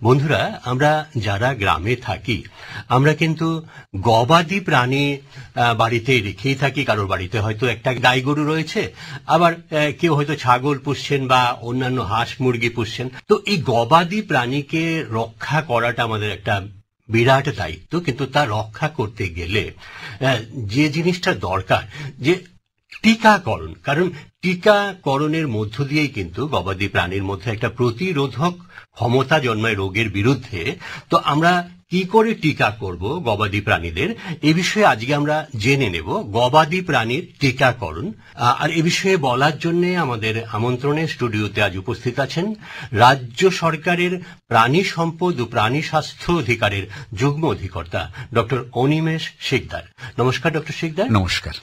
বন্ধুরা, আমরা যারা গ্রামে থাকি আমরা কিন্তু গবাদি প্রাণী বাড়িতে রেখেই থাকি। কারোর বাড়িতে হয়তো একটা গাই গরু রয়েছে, আবার কেউ হয়তো ছাগল পুষছেন বা অন্যান্য হাঁস মুরগি পুষছেন। তো এই গবাদি প্রাণীকে রক্ষা করাটা আমাদের একটা বিরাট দায়িত্ব। কিন্তু তা রক্ষা করতে গেলে যে জিনিসটা দরকার যে টিকাকরণ, কারণ টিকাকরণের মধ্য দিয়েই কিন্তু গবাদি প্রাণীর মধ্যে একটা প্রতিরোধক ক্ষমতা জন্মায় রোগের বিরুদ্ধে। তো আমরা কি করে টিকা করব গবাদি প্রাণীদের, এ বিষয়ে আজকে আমরা জেনে নেব গবাদি প্রাণীর টিকাকরণ। আর এ বিষয়ে বলার জন্য আমাদের আমন্ত্রণে স্টুডিওতে আজ উপস্থিত আছেন রাজ্য সরকারের প্রাণী সম্পদ ও প্রাণী স্বাস্থ্য অধিকারের যুগ্ম অধিকর্তা ডক্টর অনিমেষ শিকদার। নমস্কার ডক্টর শিকদার। নমস্কার।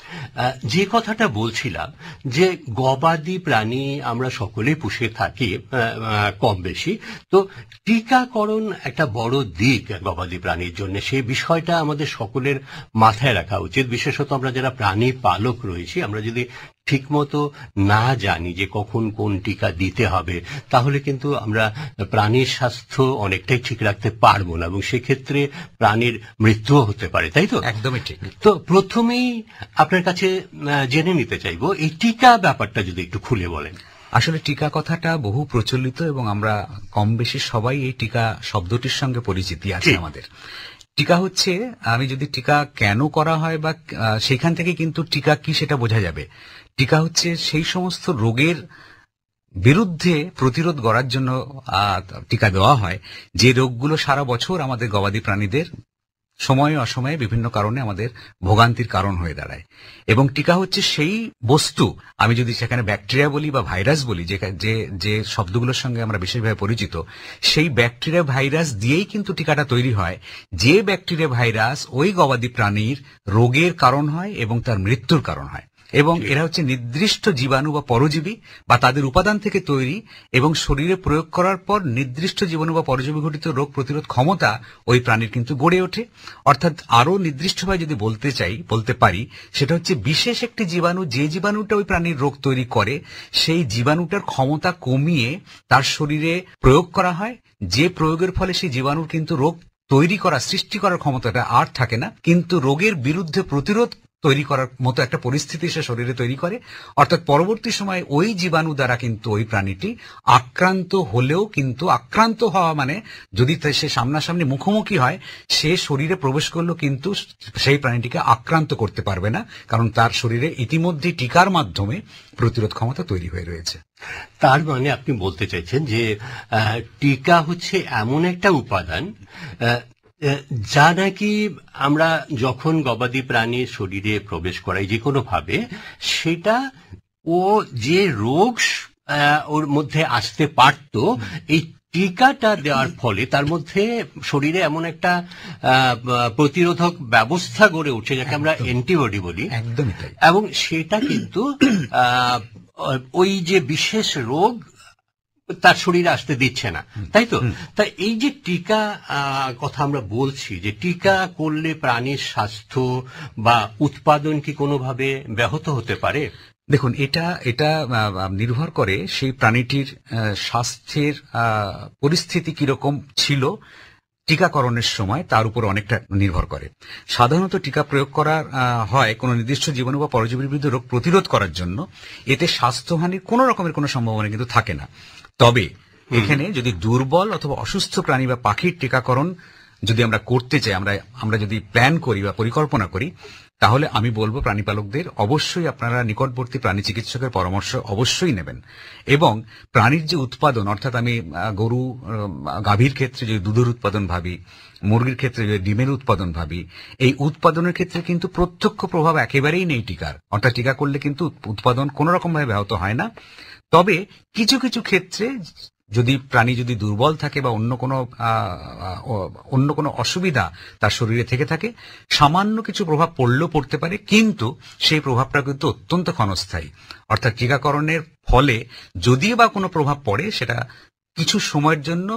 যে কথাটা বলছিলাম যে গবাদি প্রাণী আমরা সকলেই পুষে থাকি কম বেশি, তো টিকাকরণ একটা বড় দিক গবাদি প্রাণীর জন্য। সেই বিষয়টা আমাদের সকলের মাথায় রাখা উচিত। বিশেষত আমরা যারা প্রাণী পালক রয়েছি, আমরা যদি ঠিকমতো না জানি যে কখন কোন টিকা দিতে হবে, তাহলে কিন্তু আমরা প্রাণীর স্বাস্থ্য অনেকটাই ঠিক রাখতে পারবো না, এবং সেক্ষেত্রে প্রাণীর মৃত্যুও হতে পারে, তাই তো? একদমই ঠিক। তো প্রথমেই আপনার কাছে জেনে নিতে চাইবো এই টিকা ব্যাপারটা যদি একটু খুলে বলেন। আসলে টিকা কথাটা বহু প্রচলিত এবং আমরা কম বেশি সবাই এই টিকা শব্দটির সঙ্গে পরিচিতি আছে আমাদের। টিকা হচ্ছে, আমি যদি টিকা কেন করা হয় বা সেখান থেকে কিন্তু টিকা কি সেটা বোঝা যাবে। টিকা হচ্ছে সেই সমস্ত রোগের বিরুদ্ধে প্রতিরোধ করার জন্য টিকা দেওয়া হয়, যে রোগগুলো সারা বছর আমাদের গবাদি প্রাণীদের সময়ে অসময়ে বিভিন্ন কারণে আমাদের ভোগান্তির কারণ হয়ে দাঁড়ায়। এবং টিকা হচ্ছে সেই বস্তু, আমি যদি সেখানে ব্যাকটেরিয়া বলি বা ভাইরাস বলি, যে শব্দগুলোর সঙ্গে আমরা বিশেষভাবে পরিচিত, সেই ব্যাকটেরিয়া ভাইরাস দিয়েই কিন্তু টিকাটা তৈরি হয়, যে ব্যাকটেরিয়া ভাইরাস ওই গবাদি প্রাণীর রোগের কারণ হয় এবং তার মৃত্যুর কারণ হয়। এবং এরা হচ্ছে নির্দিষ্ট জীবাণু বা পরজীবী বা তাদের উপাদান থেকে তৈরি, এবং শরীরে প্রয়োগ করার পর নির্দিষ্ট জীবাণু বা পরজীবী ঘটিত রোগ প্রতিরোধ ক্ষমতা ওই প্রাণীর কিন্তু গড়ে ওঠে। অর্থাৎ আরো নির্দিষ্টভাবে যদি বলতে পারি, সেটা হচ্ছে বিশেষ একটি জীবাণু, যে জীবাণুটা ওই প্রাণীর রোগ তৈরি করে, সেই জীবাণুটার ক্ষমতা কমিয়ে তার শরীরে প্রয়োগ করা হয়, যে প্রয়োগের ফলে সেই জীবাণুর কিন্তু রোগ তৈরি করা, সৃষ্টি করার ক্ষমতাটা আর থাকে না, কিন্তু রোগের বিরুদ্ধে প্রতিরোধ তৈরি করার মতো একটা পরিস্থিতি সে শরীরে তৈরি করে। অর্থাৎ পরবর্তী সময়ে ওই জীবাণু দ্বারা কিন্তু ওই প্রাণীটি আক্রান্ত হলেও, কিন্তু আক্রান্ত হওয়া মানে যদি সে সামনাসামনি মুখোমুখি হয়, সে শরীরে প্রবেশ করলেও কিন্তু সেই প্রাণীটিকে আক্রান্ত করতে পারবে না, কারণ তার শরীরে ইতিমধ্যে টিকার মাধ্যমে প্রতিরোধ ক্ষমতা তৈরি হয়ে রয়েছে। তার মানে আপনি বলতে চাইছেন যে টিকা হচ্ছে এমন একটা উপাদান যা নাকি আমরা যখন গবাদি প্রাণীর শরীরে প্রবেশ করাই যে কোনো ভাবে, সেটা ও যে রোগ ওর মধ্যে আসতে পারত, এই টিকাটা দেওয়ার ফলে তার মধ্যে শরীরে এমন একটা প্রতিরোধক ব্যবস্থা গড়ে উঠছে, যাকে আমরা অ্যান্টিবডি বলি। একদমই তাই। এবং সেটা কিন্তু ওই যে বিশেষ রোগ তার শরীরে আসতে দিচ্ছে না, তাই তো? তাই এই যে টিকা কথা আমরা বলছি, যে টিকা করলে প্রাণীর স্বাস্থ্য বা উৎপাদন কি কোনোভাবে ব্যাহত হতে পারে? দেখুন, এটা নির্ভর করে সেই প্রাণীটির স্বাস্থ্যের পরিস্থিতি কিরকম ছিল টিকাকরণের সময়, তার উপর অনেকটা নির্ভর করে। সাধারণত টিকা প্রয়োগ করা হয় কোনো নির্দিষ্ট জীবাণু বা পরজীবীর বিরুদ্ধে রোগ প্রতিরোধ করার জন্য। এতে স্বাস্থ্যহানির কোনো রকমের কোনো সম্ভাবনা কিন্তু থাকে না। তবে এখানে যদি দুর্বল অথবা অসুস্থ প্রাণী বা পাখির টিকাকরণ যদি আমরা করতে চাই, আমরা যদি প্ল্যান করি বা পরিকল্পনা করি, তাহলে আমি বলবো প্রাণীপালকদের অবশ্যই আপনারা নিকটবর্তী প্রাণী চিকিৎসকের পরামর্শ অবশ্যই নেবেন। এবং প্রাণীর যে উৎপাদন, অর্থাৎ আমি গরু গাভীর ক্ষেত্রে যদি দুধের উৎপাদন ভাবি, মুরগির ক্ষেত্রে যদি ডিমের উৎপাদন ভাবি, এই উৎপাদনের ক্ষেত্রে কিন্তু প্রত্যক্ষ প্রভাব একেবারেই নেই টিকার। অর্থাৎ টিকা করলে কিন্তু উৎপাদন কোনো রকম ভাবে ব্যাহত হয় না। তবে কিছু কিছু ক্ষেত্রে যদি প্রাণী যদি দুর্বল থাকে বা অন্য কোনো অসুবিধা তার শরীরে থেকে থাকে, সামান্য কিছু প্রভাব পড়লেও পড়তে পারে, কিন্তু সেই প্রভাবটা কিন্তু অত্যন্ত ক্ষণস্থায়ী। অর্থাৎ টিকাকরণের ফলে যদিও বা কোনো প্রভাব পড়ে, সেটা কিছু সময়ের জন্য,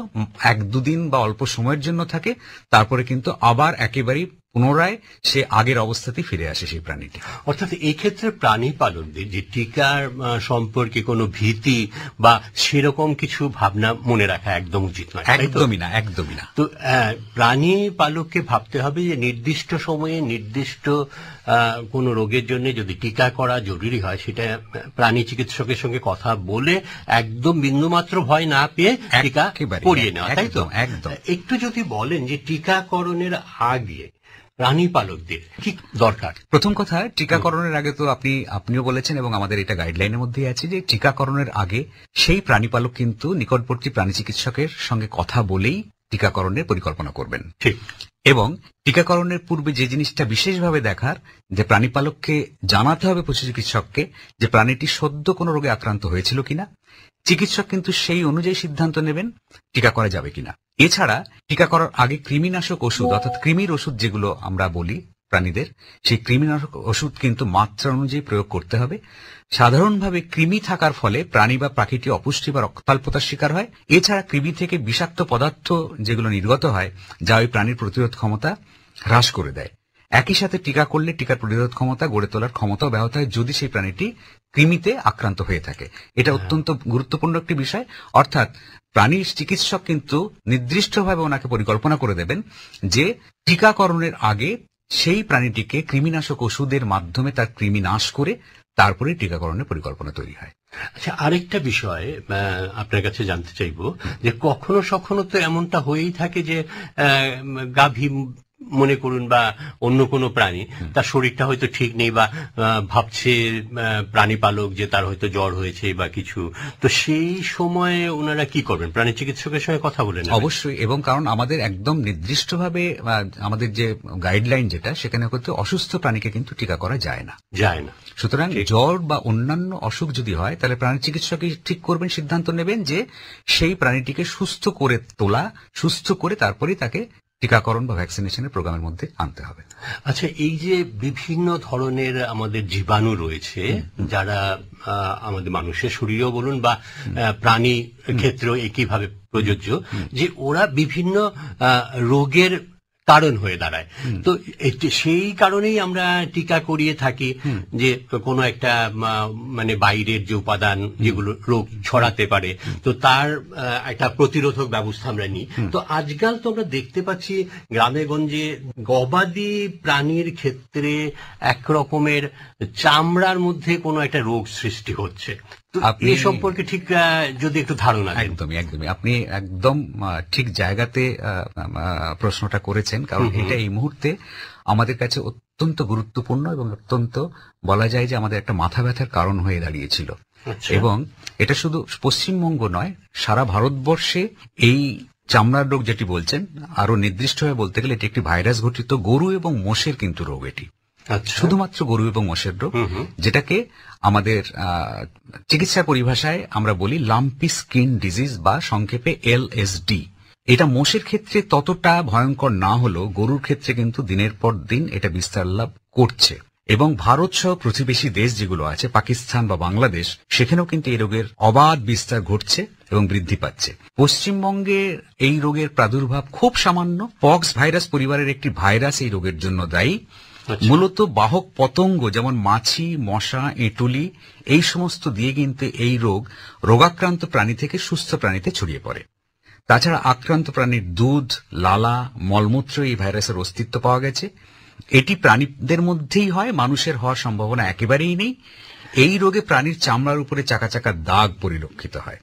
1-2 দিন বা অল্প সময়ের জন্য থাকে, তারপরে কিন্তু আবার একেবারেই পুনরায় সে আগের অবস্থাতেই ফিরে আসে সেই প্রাণীটি। অর্থাৎ এই ক্ষেত্রে প্রাণী পালকদের যে টিকার সম্পর্কে কোনো ভীতি বা সেরকম কিছু ভাবনা মনে রাখা একদম উচিত নয়, তাই তো? একদমই না, একদমই না। তো প্রাণী পালককে ভাবতে হবে যে নির্দিষ্ট সময়ে নির্দিষ্ট কোনো রোগের জন্য যদি টিকা করা জরুরি হয়, সেটা প্রাণী চিকিৎসকের সঙ্গে কথা বলে একদম বিন্দুমাত্র ভয় না পেয়ে টিকা করিয়ে নেওয়া, তাই তো? একদম। একটু যদি বলেন যে টিকাকরণের আগে প্রাণী পালকদের কি দরকার? প্রথম কথা, টিকাকরণের আগে তো আপনিও বলেছেন এবং আমাদের এটা গাইডলাইনের মধ্যেই আছে যে টিকাকরণের আগে সেই প্রাণীপালক কিন্তু নিকটবর্তী প্রাণী চিকিৎসকের সঙ্গে কথা বলেই টিকাকরণের পরিকল্পনা করবেন। ঠিক। এবং টিকাকরণের পূর্বে যে জিনিসটা বিশেষভাবে দেখার, যে প্রাণীপালককে জানাতে হবে পশু চিকিৎসককে যে প্রাণীটি সদ্য কোনো রোগে আক্রান্ত হয়েছিল কিনা। চিকিৎসক কিন্তু সেই অনুযায়ী সিদ্ধান্ত নেবেন টিকা করা যাবে কিনা। এছাড়া টিকা করার আগে কৃমিনাশক ওষুধ, অর্থাৎ কৃমির ওষুধ যেগুলো আমরা বলি প্রাণীদের, সেই কৃমিনাশক ওষুধ কিন্তু মাত্রা অনুযায়ী প্রয়োগ করতে হবে। সাধারণভাবে কৃমি থাকার ফলে প্রাণী বা প্রাকৃতি অপুষ্টি বা রক্তাল্পতার শিকার হয়। এছাড়া কৃমি থেকে বিষাক্ত পদার্থ যেগুলো নির্গত হয়, যা ওই প্রাণীর প্রতিরোধ ক্ষমতা হ্রাস করে দেয়। একই সাথে টিকা করলে টিকার প্রতিরোধ ক্ষমতা গড়ে তোলার ক্ষমতাও ব্যাহত হয় যদি সেই প্রাণীটি কৃমিতে আক্রান্ত হয়ে থাকে। এটা অত্যন্ত গুরুত্বপূর্ণ একটি বিষয়। অর্থাৎ প্রাণীর চিকিৎসক কিন্তু নির্দিষ্টভাবে ওনাকে পরিকল্পনা করে দেবেন যে টিকাকরণের আগে সেই প্রাণীটিকে কৃমিনাশক ওষুধের মাধ্যমে তার কৃমি নাশ করে তারপরে টিকাকরণের পরিকল্পনা তৈরি হয়। আচ্ছা, আরেকটা বিষয় আপনার কাছে জানতে চাইবো যে কখনো সখনো তো এমনটা হয়েই থাকে যে গাভী মনে করুন বা অন্য কোনো প্রাণী, তার শরীরটা হয়তো ঠিক নেই বা ভাবছে প্রাণী পালক যে তার হয়তো জ্বর হয়েছে বা কিছু, তো সেই সময়ে ওনারা কি করবেন? প্রাণী চিকিৎসকের সঙ্গে কথা বলেন? অবশ্যই, এবং কারণ আমাদের একদম নির্দিষ্টভাবে আমাদের যে গাইডলাইন যেটা, সেখানে হয়তো অসুস্থ প্রাণীকে কিন্তু টিকা করা যায় না। সুতরাং জ্বর বা অন্যান্য অসুখ যদি হয় তাহলে প্রাণী চিকিৎসকই ঠিক করবেন, সিদ্ধান্ত নেবেন যে সেই প্রাণীটিকে সুস্থ করে তোলা, সুস্থ করে তারপরেই তাকে টিকাকরণ বা ভ্যাকসিনেশনের প্রোগ্রামের মধ্যে আনতে হবে। আচ্ছা, এই যে বিভিন্ন ধরনের আমাদের জীবাণু রয়েছে যারা আমাদের মানুষের শরীরেও বলুন বা প্রাণী ক্ষেত্রেও একইভাবে প্রযোজ্য, যে ওরা বিভিন্ন রোগের কারণ হয়ে দাঁড়ায়, তো সেই কারণেই আমরা টিকা করিয়ে থাকি যে কোনো একটা মানে বাইরের যে উপাদান যেগুলো রোগ ছড়াতে পারে, তো তার একটা প্রতিরোধক ব্যবস্থা আমরা নিই। তো আজকাল তো আমরা দেখতে পাচ্ছি গ্রামে গঞ্জে গবাদি প্রাণীর ক্ষেত্রে একরকমের চামড়ার মধ্যে কোনো একটা রোগ সৃষ্টি হচ্ছে। এই সম্পর্কে ঠিক যদি একটু ধারণা। একদমই আপনি একদম ঠিক জায়গাতে প্রশ্নটা করেছেন, কারণ এটা এই মুহূর্তে আমাদের কাছে অত্যন্ত গুরুত্বপূর্ণ এবং অত্যন্ত বলা যায় যে আমাদের একটা মাথা ব্যথার কারণ হয়ে দাঁড়িয়েছিল। এবং এটা শুধু পশ্চিমবঙ্গ নয়, সারা ভারতবর্ষে এই চামড়ার রোগ যেটি বলছেন, আরো নির্দিষ্টভাবে বলতে গেলে এটি একটি ভাইরাস ঘটিত গরু এবং মোষের কিন্তু রোগ। এটি শুধুমাত্র গরু এবং মোষের রোগ, যেটাকে আমাদের চিকিৎসা পরিভাষায় আমরা বলি লাম্পি স্কিন ডিজিজ বা সংক্ষেপে LSD। এটা মোষের ক্ষেত্রে ততটা ভয়ঙ্কর না হলেও গরুর ক্ষেত্রে কিন্তু দিনের পর দিন এটা বিস্তার লাভ করছে। এবং ভারত সহ প্রতিবেশী দেশ যেগুলো আছে, পাকিস্তান বা বাংলাদেশ, সেখানেও কিন্তু এই রোগের অবাধ বিস্তার ঘটছে এবং বৃদ্ধি পাচ্ছে। পশ্চিমবঙ্গে এই রোগের প্রাদুর্ভাব খুব সামান্য। পক্স ভাইরাস পরিবারের একটি ভাইরাস এই রোগের জন্য দায়ী। মূলত বাহক পতঙ্গ যেমন মাছি, মশা, এঁটুলি, এই সমস্ত দিয়ে কিন্তু এই রোগাক্রান্ত প্রাণী থেকে সুস্থ প্রাণীতে ছড়িয়ে পড়ে। তাছাড়া আক্রান্ত প্রাণীর দুধ, লালা, মলমূত্র এই ভাইরাসের অস্তিত্ব পাওয়া গেছে। এটি প্রাণীদের মধ্যেই হয়, মানুষের হওয়ার সম্ভাবনা একেবারেই নেই। এই রোগে প্রাণীর চামড়ার উপরে চাকা চাকা দাগ পরিলক্ষিত হয়।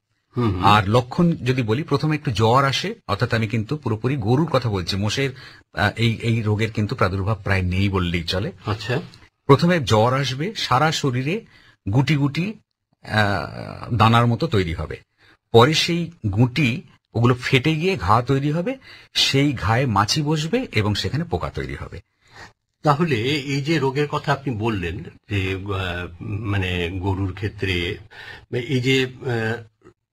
আর লক্ষণ যদি বলি, প্রথমে একটু জ্বর আসে, অর্থাৎ আমি কিন্তু পুরোপুরি গরুর কথা বলছি, মোষের এই রোগের কিন্তু প্রাদুর্ভাব প্রায় নেই বললেই চলে। আচ্ছা, প্রথমে জ্বর আসবে, সারা শরীরে গুটি গুটি দানার মতো তৈরি হবে। পরে সেই গুটি ওগুলো ফেটে গিয়ে ঘা তৈরি হবে, সেই ঘায়ে মাছি বসবে এবং সেখানে পোকা তৈরি হবে। তাহলে এই যে রোগের কথা আপনি বললেন যে মানে গরুর ক্ষেত্রে, এই যে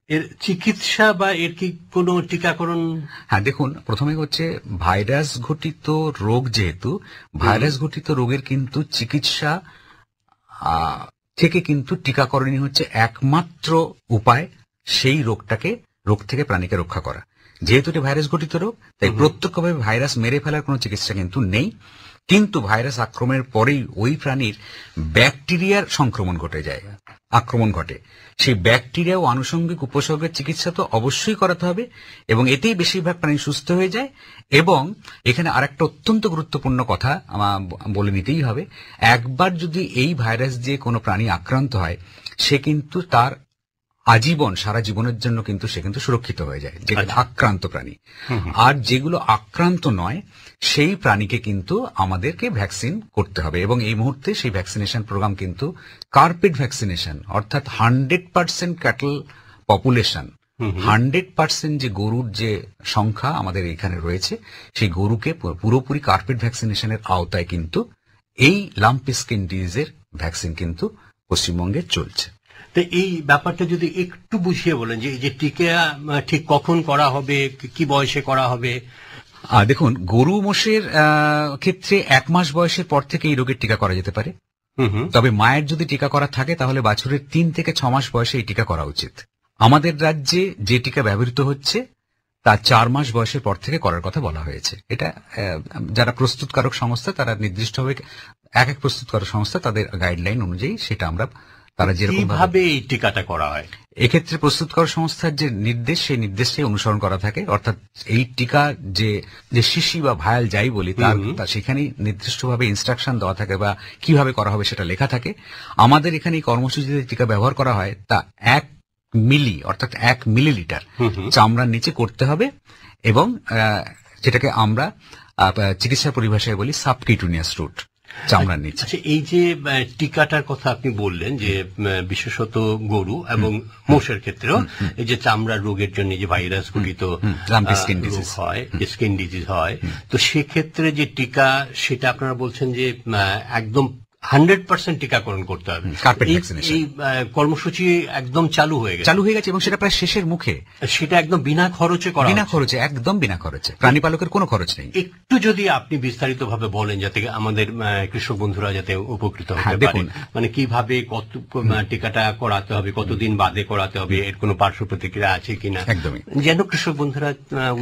এর চিকিৎসা বা এর কি কোনো টিকাকরণ? হ্যাঁ, দেখুন, প্রথমে হচ্ছে ভাইরাস ঘটিত রোগ, যেহেতু ভাইরাস ঘটিত রোগের কিন্তু চিকিৎসা থেকে কিন্তু টিকাকরণই হচ্ছে একমাত্র উপায় সেই রোগ থেকে প্রাণীকে রক্ষা করা। যেহেতু এটি ভাইরাস ঘটিত রোগ, তাই প্রত্যক্ষভাবে ভাইরাস মেরে ফেলার কোনো চিকিৎসা কিন্তু নেই। কিন্তু ভাইরাস আক্রমণের পরেই ওই প্রাণীর ব্যাকটেরিয়ার আক্রমণ ঘটে। সেই ব্যাকটেরিয়া ও আনুষঙ্গিক উপসর্গের চিকিৎসা তো অবশ্যই করাতে হবে এবং এতেই বেশিরভাগ প্রাণী সুস্থ হয়ে যায়। এবং এখানে আরেকটা অত্যন্ত গুরুত্বপূর্ণ কথা বলে নিতেই হবে, একবার যদি এই ভাইরাস দিয়ে কোনো প্রাণী আক্রান্ত হয়, সে কিন্তু তার আজীবন সারা জীবনের জন্য কিন্তু সে কিন্তু সুরক্ষিত হয়ে যায়, যেগুলো আক্রান্ত প্রাণী। আর যেগুলো আক্রান্ত নয় সেই প্রাণীকে কিন্তু আমাদেরকে ভ্যাকসিন করতে হবে। এবং এই মুহূর্তে সেই ভ্যাকসিনেশন প্রোগ্রাম কিন্তু কার্পেট ভ্যাকসিনেশন, অর্থাৎ 100% ক্যাটল পপুলেশন, 100% যে গরুর যে সংখ্যা আমাদের এখানে রয়েছে, সেই গরুকে পুরোপুরি কার্পেট ভ্যাকসিনেশনের আওতায় কিন্তু এই লাম্পি স্কিন ডিজিজের ভ্যাকসিন কিন্তু পশ্চিমবঙ্গে চলছে। তো এই ব্যাপারটা যদি একটু বুঝিয়ে বলেন যে এই যে টিকা ঠিক কখন করা হবে, কি বয়সে করা হবে? দেখুন, গরু মোষের ক্ষেত্রে 1 মাস বয়সের পর থেকে এই রোগের টিকা করা যেতে পারে। তবে মায়ের যদি টিকা করা থাকে তাহলে বাছুরের 3 থেকে 6 মাস বয়সে এই টিকা করা উচিত। আমাদের রাজ্যে যে টিকা ব্যবহৃত হচ্ছে তা 4 মাস বয়সের পর থেকে করার কথা বলা হয়েছে। এটা যারা প্রস্তুতকারক সংস্থা তারা নির্দিষ্টভাবে এক প্রস্তুতকারক সংস্থা তাদের গাইডলাইন অনুযায়ী সেটা আমরা তারা যেরকম ভাবে এই টিকাটা করা হয়, এক্ষেত্রে প্রস্তুতকারক সংস্থার যে নির্দেশ সেই নির্দেশটাই অনুসরণ করা থাকে। অর্থাৎ এই টিকা যে শিশি বা ভায়াল যাই বলি তার সেখানেই নির্দিষ্টভাবে ইনস্ট্রাকশন দেওয়া থাকে বা কিভাবে করা হবে সেটা লেখা থাকে। আমাদের এখানে এই কর্মসূচিতে টিকা ব্যবহার করা হয় তা 1 মিলি অর্থাৎ 1 মিলিলিটার চামড়ার নিচে করতে হবে এবং যেটাকে আমরা চিকিৎসা পরিভাষায় বলি সাবকিউটেনিয়াস রুট, চামড়ার নিচে। আচ্ছা, এই যে টিকাটার কথা আপনি বললেন যে বিশেষত গরু এবং মোষের ক্ষেত্রেও এই যে চামড়ার রোগের জন্য যে ভাইরাস ঘটিত রোগ হয়, স্কিন ডিজিজ হয়, তো সেক্ষেত্রে যে টিকা সেটা আপনারা বলছেন যে একদম 100% টিকাকরণ করতে হবে। এই কর্মসূচি একদম চালু হয়ে গেছে এবং সেটা প্রায় শেষের মুখে। সেটা একদম বিনা খরচে করা, একদম বিনা খরচে, প্রাণীপালকের কোনো খরচ নেই। একটু যদি আপনি বিস্তারিত ভাবে বলেন যাতে আমাদের কৃষক বন্ধুরা যাতে উপকৃত হতে পারে, মানে কিভাবে কত টিকাটা করাতে হবে, কতদিন বাদে করাতে হবে, এর কোনো পার্শ্ব প্রতিক্রিয়া আছে কিনা, একদমই যেন কৃষক বন্ধুরা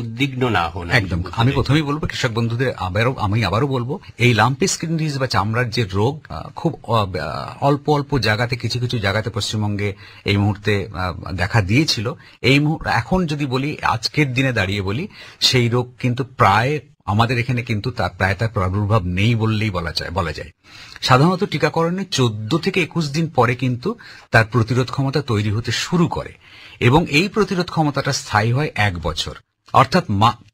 উদ্বিগ্ন না হন। একদম, আমি প্রথমেই বলবো কৃষক বন্ধুদের আমি আবারও বলবো, এই লাম্পি স্কিন ডিজিজ বা চামড়ার যে রোগ খুব অল্প অল্প জায়গাতে, কিছু কিছু জায়গাতে পশ্চিমবঙ্গে এই মুহূর্তে দেখা দিয়েছিল। এখন যদি বলি, আজকের দিনে দাঁড়িয়ে বলি, সেই রোগ কিন্তু প্রায় আমাদের এখানে কিন্তু তার প্রাদুর্ভাব নেই বললেই বলা যায়। সাধারণত টিকাকরণের 14 থেকে 21 দিন পরে কিন্তু তার প্রতিরোধ ক্ষমতা তৈরি হতে শুরু করে এবং এই প্রতিরোধ ক্ষমতাটা স্থায়ী হয় 1 বছর। অর্থাৎ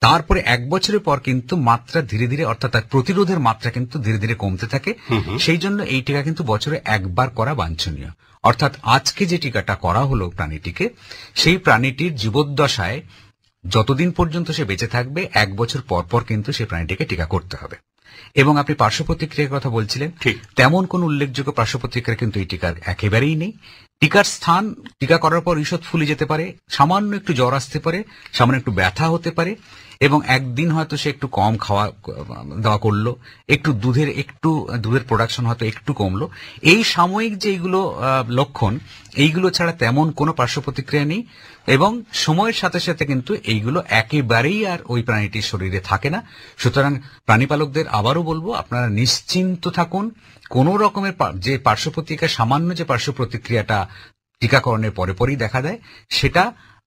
তারপরে 1 বছরের পর কিন্তু মাত্রা ধীরে ধীরে, অর্থাৎ তার প্রতিরোধের মাত্রা কিন্তু ধীরে ধীরে কমতে থাকে। সেই জন্য এই টিকা কিন্তু বছরে 1 বার করা বাঞ্ছনীয়। অর্থাৎ আজকে যে টিকাটা করা হলো প্রাণীটিকে, সেই প্রাণীটির জীবদ্দশায় যতদিন পর্যন্ত সে বেঁচে থাকবে 1 বছর পর পর কিন্তু সেই প্রাণীটিকে টিকা করতে হবে। এবং আপনি পার্শ্ব প্রতিক্রিয়ার কথা বলছিলেন, তেমন কোন উল্লেখযোগ্য পার্শ্ব প্রতিক্রিয়া কিন্তু এই টিকার একেবারেই নেই। টিকার স্থান, টিকা করার পর ঈষৎ ফুলে যেতে পারে, সামান্য একটু জ্বর আসতে পারে, সামান্য একটু ব্যথা হতে পারে এবং একদিন হয়তো সে একটু কম খাওয়া দাওয়া করলো, একটু দুধের প্রোডাকশন হয়তো একটু কমলো। এই সাময়িক যে এইগুলো লক্ষণ, এইগুলো ছাড়া তেমন কোনো পার্শ্ব প্রতিক্রিয়া নেই এবং সময়ের সাথে সাথে কিন্তু এইগুলো একেবারেই আর ওই প্রাণীটির শরীরে থাকে না। সুতরাং প্রাণীপালকদের আবারও বলবো, আপনারা নিশ্চিন্ত থাকুন। কোন রকমের যে পার্শ্ব প্রতিক্রিয়া, সামান্য যে পার্শ্ব প্রতিক্রিয়াটা টিকাকরণের পরেই দেখা দেয়, সেটা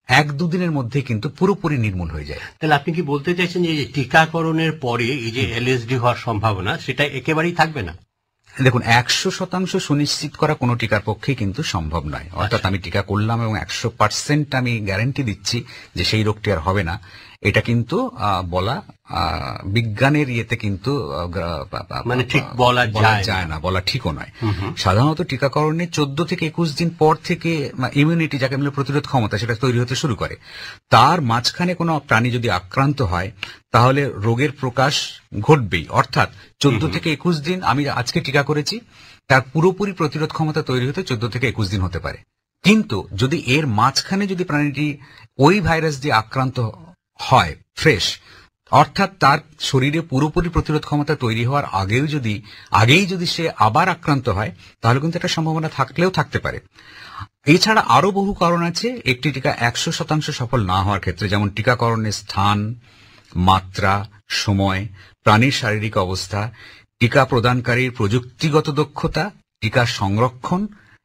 1-2 দিনের মধ্যে কিন্তু পুরোপুরি নির্মূল হয়ে যায়। তাহলে আপনি কি বলতে চাইছেন যে টিকাকরণের পরে এই যে এলএসডি হওয়ার সম্ভাবনা সেটা একেবারেই থাকবে না? দেখুন, 100% সুনিশ্চিত করা কোনো টিকার পক্ষেই কিন্তু সম্ভব নয়। অর্থাৎ আমি টিকা করলাম এবং 100% আমি গ্যারান্টি দিচ্ছি যে সেই রোগটি আর হবে না, এটা কিন্তু বলা বিজ্ঞানের ইয়েতে কিন্তু মানে ঠিক বলা যায় না, বলা ঠিকও নয়। সাধারণত টিকাকরণের 14 থেকে 21 দিন পর থেকে ইমিউনিটি, যাকে বলে প্রতিরোধ ক্ষমতা, সেটা তৈরি হতে শুরু করে। তার মাঝখানে কোনো প্রাণী যদি আক্রান্ত হয় তাহলে রোগের প্রকাশ ঘটবেই। অর্থাৎ 14 থেকে 21 দিন, আমি আজকে টিকা করেছি, তার পুরোপুরি প্রতিরোধ ক্ষমতা তৈরি হতে 14 থেকে 21 দিন হতে পারে। কিন্তু যদি এর মাঝখানে যদি প্রাণীটি ওই ভাইরাস দিয়ে আক্রান্ত হয় ফ্রেশ, অর্থাৎ তার শরীরে পুরোপুরি প্রতিরোধ ক্ষমতা তৈরি হওয়ার আগেই যদি সে আবার আক্রান্ত হয়, তাহলে কিন্তু একটা সম্ভাবনা থাকলেও থাকতে পারে। এছাড়া আরো বহু কারণ আছে একটি টিকা 100% সফল না হওয়ার ক্ষেত্রে, যেমন টিকাকরণের স্থান, মাত্রা, সময়, প্রাণীর শারীরিক অবস্থা, টিকা প্রদানকারীর প্রযুক্তিগত দক্ষতা, টিকার সংরক্ষণ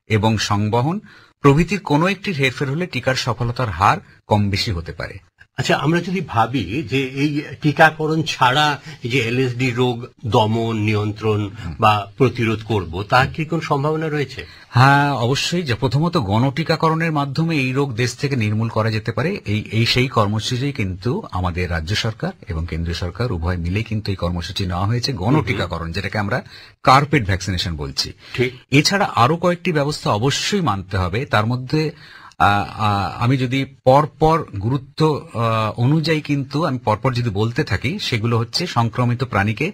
এবং সংবহন প্রভৃতির কোনো একটি হেরফের হলে টিকার সফলতার হার কম বেশি হতে পারে। আচ্ছা, আমরা যদি ভাবি যে এই টিকাকরণ ছাড়া এই যে এলএসডি রোগ দমন, নিয়ন্ত্রণ বা প্রতিরোধ করব, তার কি কোন সম্ভাবনা রয়েছে? হ্যাঁ, অবশ্যই। যে প্রথমত গণটিকাকরণের মাধ্যমে এই রোগ দেশ থেকে নির্মূল করা যেতে পারে। এই সেই কর্মসূচি কিন্তু আমাদের রাজ্য সরকার এবং কেন্দ্রীয় সরকার উভয় মিলে কিন্তু এই কর্মসূচি নেওয়া হয়েছে, গণটিকাকরণ, যেটাকে আমরা কার্পেট ভ্যাকসিনেশন বলছি। এছাড়া আরো কয়েকটি ব্যবস্থা অবশ্যই মানতে হবে। তার মধ্যে আমি যদি পরপর গুরুত্ব অনুযায়ী কিন্তু আমি পরপর যদি বলতে থাকি, সেগুলো হচ্ছে সংক্রমিত প্রাণীকে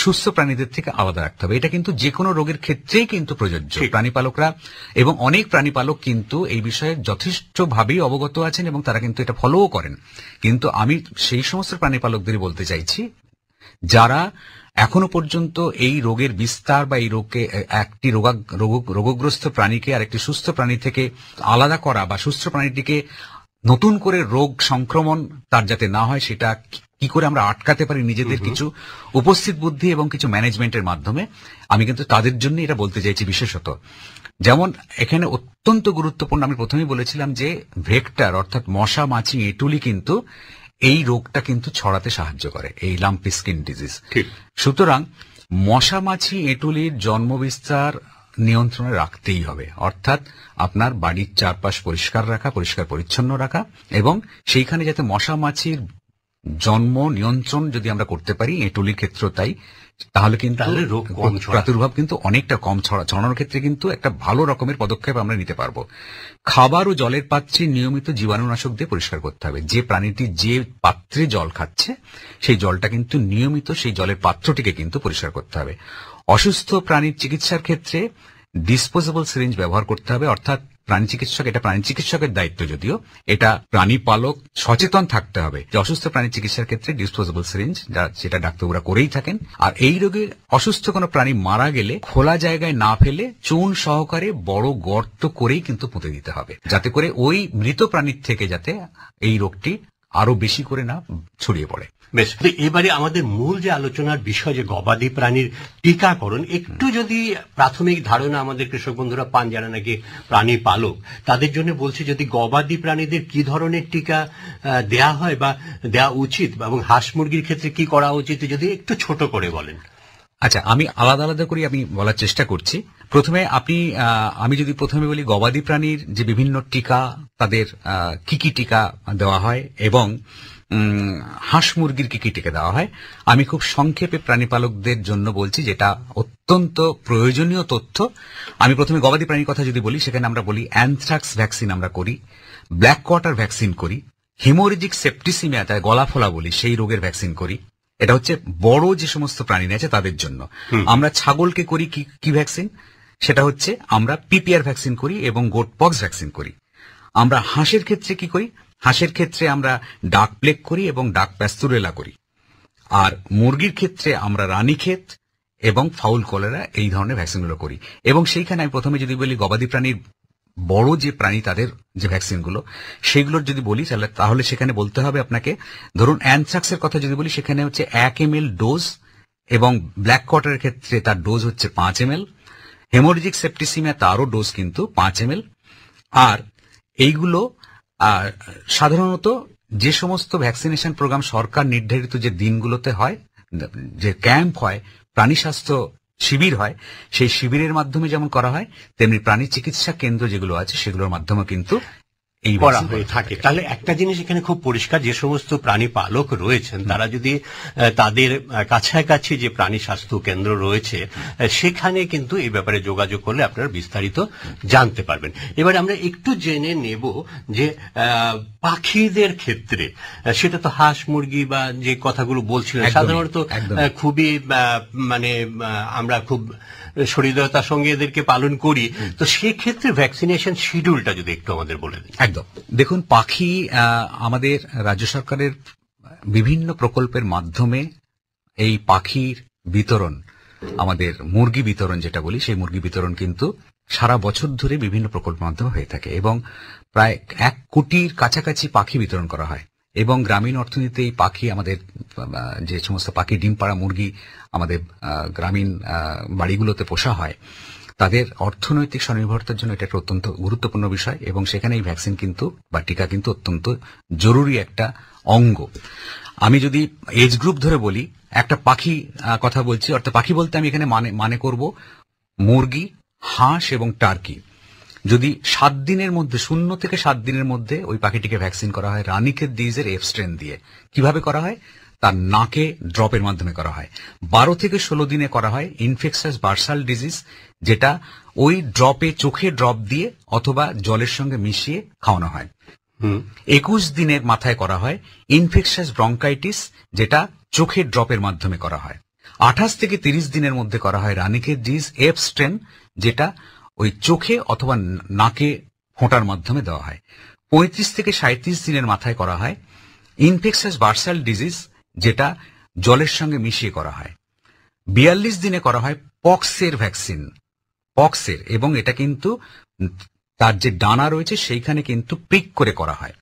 সুস্থ প্রাণীদের থেকে আলাদা রাখতে হবে। এটা কিন্তু যে কোনো রোগের ক্ষেত্রেই কিন্তু প্রযোজ্য। প্রাণীপালকরা এবং অনেক প্রাণীপালক কিন্তু এই বিষয়ে যথেষ্টভাবেই অবগত আছেন এবং তারা কিন্তু এটা ফলোও করেন। কিন্তু আমি সেই সমস্ত প্রাণীপালকদেরই বলতে চাইছি যারা এখনো পর্যন্ত এই রোগের বিস্তার বা এই রোগকে একটি রোগগ্রস্ত প্রাণীকে আর একটি সুস্থ প্রাণী থেকে আলাদা করা বা সুস্থ প্রাণীটিকে নতুন করে রোগ সংক্রমণ তার যাতে না হয় সেটা কি করে আমরা আটকাতে পারি নিজেদের কিছু উপস্থিত বুদ্ধি এবং কিছু ম্যানেজমেন্টের মাধ্যমে, আমি কিন্তু তাদের জন্য এটা বলতে চাইছি বিশেষত। যেমন এখানে অত্যন্ত গুরুত্বপূর্ণ, আমি প্রথমেই বলেছিলাম যে ভেক্টর অর্থাৎ মশা, মাছি, এঁটুলি কিন্তু এই রোগটা কিন্তু ছড়াতে সাহায্য করে, এই লাম্পি স্কিন ডিজিজ। সুতরাং মশা, মাছি, এঁটুলির জন্মবিস্তার নিয়ন্ত্রণে রাখতেই হবে। অর্থাৎ আপনার বাড়ির চারপাশ পরিষ্কার রাখা, পরিষ্কার পরিচ্ছন্ন রাখা, এবং সেইখানে যাতে মশা মাছির জন্ম নিয়ন্ত্রণ যদি আমরা করতে পারি, এঁটুলির ক্ষেত্রে তাই, তাহলে কিন্তু রোগ প্রাদুর্ভাব কিন্তু অনেকটা কম ছড়ানোর ক্ষেত্রে কিন্তু একটা ভালো রকমের পদক্ষেপ আমরা নিতে পারবো। খাবার ও জলের পাত্রে নিয়মিত জীবাণুনাশক দিয়ে পরিষ্কার করতে হবে। যে প্রাণীটি যে পাত্রে জল খাচ্ছে সেই জলটা কিন্তু নিয়মিত সেই জলের পাত্রটিকে কিন্তু পরিষ্কার করতে হবে। অসুস্থ প্রাণীর চিকিৎসার ক্ষেত্রে ডিসপোজেবল সিরিঞ্জ ব্যবহার করতে হবে। অর্থাৎ প্রাণী চিকিৎসকের দায়িত্ব, যদিও এটা প্রাণী পালক সচেতন থাকতে হবে যে অসুস্থ প্রাণী চিকিৎসার ক্ষেত্রে ডিসপোজেবল সিরিঞ্জ, যেটা ডাক্তাররা করেই থাকেন। আর এই রোগে অসুস্থ কোনো প্রাণী মারা গেলে খোলা জায়গায় না ফেলে চুন সহকারে বড় গর্ত করেই কিন্তু পুঁতে দিতে হবে, যাতে করে ওই মৃত প্রাণীর থেকে যাতে এই রোগটি আরো বেশি করে না ছড়িয়ে পড়ে। বেশ, এবারে আমাদের মূল যে আলোচনার বিষয় যে গবাদি প্রাণীর টিকাকরণ, একটু যদি প্রাথমিক ধারণা আমাদের কৃষক বন্ধুরা পান যারা নাকি প্রাণী পালক, তাদের জন্য বলছি যদি গবাদি প্রাণীদের কি ধরনের টিকা দেয়া হয় বা দেওয়া উচিত, এবং হাঁস মুরগির ক্ষেত্রে কি করা উচিত, যদি একটু ছোট করে বলেন। আচ্ছা, আমি আলাদা আলাদা করে আমি বলার চেষ্টা করছি। প্রথমে আমি যদি প্রথমে বলি গবাদি প্রাণীর যে বিভিন্ন টিকা, তাদের কি কি টিকা দেওয়া হয় এবং হাঁস মুরগির কি কি টিকা দেওয়া হয়, আমি খুব সংক্ষেপে প্রাণীপালকদের জন্য বলছি, যেটা অত্যন্ত প্রয়োজনীয় তথ্য। আমি প্রথমে গবাদি প্রাণীর কথা যদি বলি, সেখানে আমরা বলি অ্যানথ্রাক্স ভ্যাকসিন আমরা করি, ব্ল্যাক কোয়াটার ভ্যাকসিন করি, হেমোরেজিক সেপ্টিসিমিয়া, তাই গলা ফোলা বলি, সেই রোগের ভ্যাকসিন করি। এটা হচ্ছে বড় যে সমস্ত প্রাণী আছে তাদের জন্য। আমরা ছাগলকে করি কি ভ্যাকসিন, সেটা হচ্ছে আমরা পিপিআর ভ্যাকসিন করি এবং গোট পক্স ভ্যাকসিন করি। আমরা হাঁসের ক্ষেত্রে কি করি, হাঁসের ক্ষেত্রে আমরা ডাক প্লেগ করি এবং ডাক প্যাস্তুরেলা করি। আর মুরগির ক্ষেত্রে আমরা রানীক্ষেত এবং ফাউল কলেরা এই ধরনের ভ্যাকসিনগুলো করি। এবং সেইখানে আমি প্রথমে যদি বলি গবাদি প্রাণীর বড় যে প্রাণী তাদের যে ভ্যাকসিনগুলো, সেগুলোর যদি বলি তাহলে সেখানে বলতে হবে আপনাকে, ধরুন অ্যানথ্রাক্সের কথা যদি বলি, সেখানে হচ্ছে 1 ml ডোজ, এবং ব্ল্যাক কোয়াটারের ক্ষেত্রে তার ডোজ হচ্ছে 5 ml, হেমোরেজিক সেপ্টিসিমিয়া তারও ডোজ কিন্তু 5 ml। আর এইগুলো সাধারণত যে সমস্ত ভ্যাকসিনেশন প্রোগ্রাম সরকার নির্ধারিত যে দিনগুলোতে হয়, যে ক্যাম্প হয়, প্রাণী স্বাস্থ্য শিবির হয়, সেই শিবিরের মাধ্যমে যেমন করা হয়, তেমনি প্রাণী চিকিৎসা কেন্দ্র যেগুলো আছে সেগুলোর মাধ্যমে কিন্তু এই করা হয়ে থাকে। তাহলে একটা জিনিস এখানে খুব পরিষ্কার, যে সমস্ত প্রাণী পালক রয়েছেন তারা যদি তাদের কাছাকাছি যে প্রাণী স্বাস্থ্য কেন্দ্র রয়েছে সেখানে কিন্তু এই ব্যাপারে যোগাযোগ করলে আপনারা বিস্তারিত জানতে পারবেন। এবার আমরা একটু জেনে নেব যে পাখিদের ক্ষেত্রে, সেটা তো হাঁস মুরগি বা যে কথাগুলো বলছিলেন সাধারণত খুবই মানে আমরা খুব সহৃদয়তার সঙ্গে এদেরকে পালন করি, তো সেক্ষেত্রে ভ্যাকসিনেশন শিডিউলটা যদি একটু আমাদের বলে দিন। একদম, দেখুন, পাখি আমাদের রাজ্য সরকারের বিভিন্ন প্রকল্পের মাধ্যমে এই পাখির বিতরণ, আমাদের মুরগি বিতরণ যেটা বলি, সেই মুরগি বিতরণ কিন্তু সারা বছর ধরে বিভিন্ন প্রকল্পের মাধ্যমে হয়ে থাকে এবং প্রায় 1 কোটির কাছাকাছি পাখি বিতরণ করা হয়। এবং গ্রামীণ অর্থনীতিতে এই পাখি আমাদের যে সমস্ত পাখি ডিম পাড়া মুরগি আমাদের গ্রামীণ বাড়িগুলোতে পোষা হয়, তাদের অর্থনৈতিক স্বনির্ভরতার জন্য এটা একটা অত্যন্ত গুরুত্বপূর্ণ বিষয়, এবং সেখানে এই ভ্যাকসিন কিন্তু বা টিকা কিন্তু অত্যন্ত জরুরি একটা অঙ্গ। আমি যদি এজ গ্রুপ ধরে বলি, একটা পাখি কথা বলছি, অর্থাৎ পাখি বলতে আমি এখানে মানে করব মুরগি, হাঁস এবং টার্কি। যদি 7 দিনের মধ্যে, 0 থেকে 7 দিনের মধ্যে ওই পাখিটিকে ভ্যাকসিন করা হয় রানীক্ষেত ডিজিজের এফ স্ট্রেন দিয়ে। কিভাবে করা হয়? তার নাকে ড্রপের মাধ্যমে করা হয়। 12 থেকে 16 দিনে করা হয় ইনফেকশাস বার্সাল ডিজিজ, যেটা ওই ড্রপে, চোখে ড্রপ দিয়ে অথবা জলের সঙ্গে মিশিয়ে খাওয়ানো হয়। 21 দিনের মাথায় করা হয় ইনফেকশাস ব্রঙ্কাইটিস, যেটা চোখের ড্রপের মাধ্যমে করা হয়। 28 থেকে 30 দিনের মধ্যে করা হয় রানীক্ষেত ডিজিজ এফ স্ট্রেন, যেটা ওই চোখে অথবা নাকে ফোঁটার মাধ্যমে দেওয়া হয়। 35 থেকে 37 দিনের মাথায় করা হয় ইনফেকশাস বার্সাল ডিজিজ, যেটা জলের সঙ্গে মিশিয়ে করা হয়। 42 দিনে করা হয় পক্সের ভ্যাকসিন, পক্সের, এবং এটা কিন্তু তার যে ডানা রয়েছে সেইখানে কিন্তু প্রিক করে করা হয়।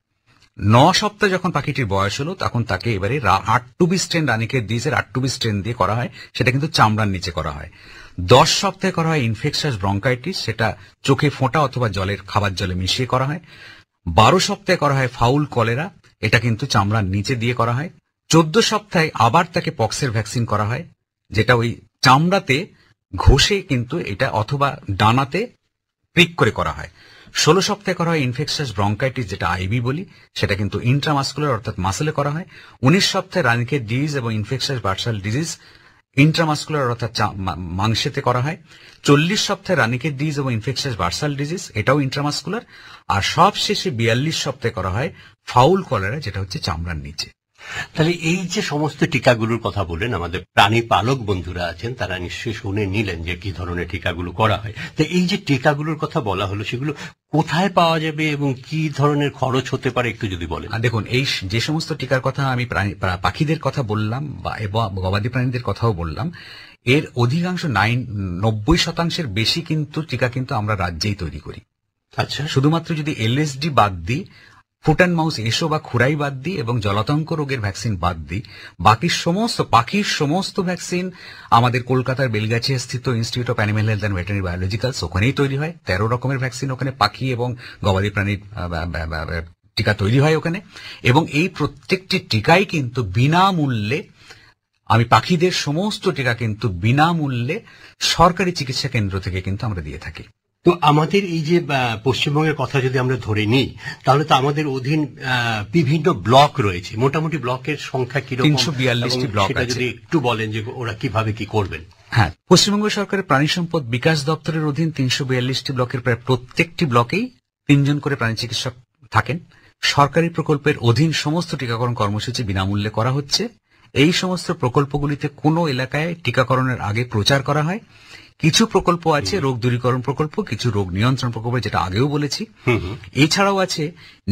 9 সপ্তাহ যখন পাখিটির বয়স হলো, তখন তাকে এবারে R2B strain, Ranikhet ডিজিজের R2B strain দিয়ে করা হয়, সেটা কিন্তু চামড়ার নিচে করা হয়। 10 সপ্তাহে করা হয় ইনফেকশাস ব্রঙ্কাইটিস, সেটা চোখে ফোঁটা অথবা খাবার জলে মিশিয়ে করা হয়। 12 সপ্তাহে করা হয় ফাউল কলেরা, এটা কিন্তু চামড়ার নিচে দিয়ে করা হয়। 14 সপ্তাহে আবার তাকে পক্সের ভ্যাকসিন করা হয়, যেটা ওই চামড়াতে ঘষে কিন্তু এটা, অথবা ডানাতে প্রিক করে করা হয়। 16 সপ্তাহে করা হয় ইনফেকশাস ব্রঙ্কাইটিস, যেটা আইবি বলি, সেটা কিন্তু ইন্ট্রামাস্কুলার অর্থাৎ মাসেলে করা হয়। 19 সপ্তাহে রানীক্ষেত ডিজিজ এবং ইনফেকশাস বার্সাল ডিজিজ ইন্ট্রামাস্কুলার অর্থাৎ মাংসেতে করা হয়। 40 সপ্তাহে রানীক্ষেত ডিজিজ এবং ইনফেকশাস বার্সাল ডিজিজ, এটাও ইন্ট্রামাস্কুলার। আর সবশেষে 42 সপ্তাহে করা হয় ফাউল কলেরা, যেটা হচ্ছে চামড়ার নিচে। তাহলে এই যে সমস্ত টিকাগুলোর কথা বললেন, আমাদের প্রাণী পালক বন্ধুরা আছেন, তারা নিশ্চয়ই শুনে নিলেন যে কি ধরনের টিকাগুলো করা হয়। তো এই যে টিকাগুলোর কথা বলা হলো, সেগুলো কোথায় পাওয়া যাবে এবং কি ধরনের খরচ হতে পারে, একটু যদি বলেন। দেখুন, এই যে সমস্ত টিকার কথা আমি পাখিদের কথা বললাম বা গবাদি প্রাণীদের কথাও বললাম, এর অধিকাংশ 90% বেশি কিন্তু টিকা কিন্তু আমরা রাজ্যেই তৈরি করি। আচ্ছা, শুধুমাত্র যদি এলএসডি বাদ দিই, ফুট অ্যান্ড মাউস এসো বা খুরাই বাদ দিই এবং জলাতঙ্ক রোগের ভ্যাকসিন বাদ দিই, বাকি সমস্ত পাখির সমস্ত ভ্যাকসিন আমাদের কলকাতার বেলগাছিয়া স্থিত institute of animal health and veterinary biologicals, ওখানেই তৈরি হয়। 13 রকমের ভ্যাকসিন ওখানে পাখি এবং গবাদি প্রাণীর টিকা তৈরি হয় ওখানে, এবং এই প্রত্যেকটি টিকাই কিন্তু বিনামূল্যে, আমি পাখিদের সমস্ত টিকা কিন্তু বিনামূল্যে সরকারি চিকিৎসা কেন্দ্র থেকে কিন্তু আমরা দিয়ে থাকি। তো আমাদের এই যে পশ্চিমবঙ্গের কথা যদি আমরা ধরে নিই, তাহলে তো আমাদের অধীন বিভিন্ন ব্লক রয়েছে। মোটামুটি ব্লকের সংখ্যা কিরকম? 342টি ব্লক আছে। যদি একটু বলেন যে ওরা কিভাবে কি করবেন। হ্যাঁ, পশ্চিমবঙ্গ সরকারের প্রাণী সম্পদ বিকাশ দপ্তরের অধীন 342টি ব্লকের প্রায় প্রত্যেকটি ব্লকেই 3 জন করে প্রাণী চিকিৎসক থাকেন। সরকারি প্রকল্পের অধীন সমস্ত টিকাকরণ কর্মসূচি বিনামূল্যে করা হচ্ছে। এই সমস্ত প্রকল্পগুলিতে কোনো এলাকায় টিকাকরণের আগে প্রচার করা হয়। কিছু প্রকল্প আছে রোগ দূরীকরণ প্রকল্প, কিছু রোগ নিয়ন্ত্রণ প্রকল্প, যেটা আগেও বলেছি। এছাড়াও আছে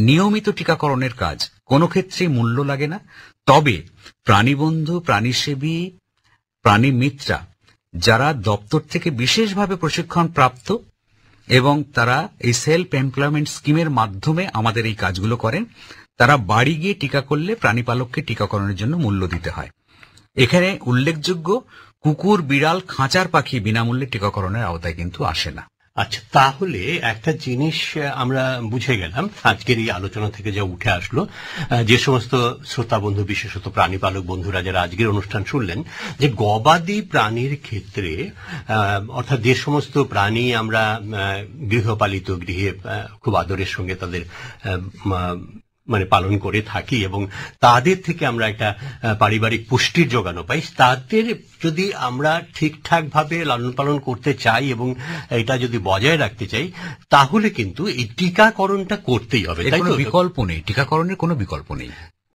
নিয়মিত টিকাকরণের কাজ, কোনো ক্ষেত্রে মূল্য লাগে না। তবে প্রাণীবন্ধু, প্রাণীসেবী, প্রাণী মিত্রা যারা দপ্তর থেকে বিশেষভাবে প্রশিক্ষণ প্রাপ্ত এবং তারা এই সেলফ এমপ্লয়মেন্ট স্কিমের মাধ্যমে আমাদের এই কাজগুলো করেন, তারা বাড়ি গিয়ে টিকা করলে প্রাণীপালককে টিকাকরণের জন্য মূল্য দিতে হয়। এখানে উল্লেখযোগ্য, কুকুর, বিড়াল, খাঁচার পাখি বিনামূল্যে টিকাকরণের আওতায় কিন্তু আসে না। আচ্ছা, তাহলে একটা জিনিস আমরা বুঝে গেলাম আজকের এই আলোচনা থেকে, যা উঠে আসলো, যে সমস্ত শ্রোতা বন্ধু, বিশেষত প্রাণীপালক বন্ধুরা যারা আজকের অনুষ্ঠান শুনলেন, যে গবাদি প্রাণীর ক্ষেত্রে, অর্থাৎ যে সমস্ত প্রাণী আমরা গৃহপালিত, গৃহে খুব আদরের সঙ্গে তাদের পালন করে থাকি এবং তাদের থেকে আমরা একটা পারিবারিক পুষ্টির যোগানো পাই, তাদের যদি আমরা ঠিকঠাক ভাবে লালন পালন করতে চাই এবং এটা যদি বজায় রাখতে চাই, তাহলে কিন্তু এই টিকাকরণটা করতেই হবে। তাই তো? বিকল্প নেই, টিকাকরণের কোনো বিকল্প নেই।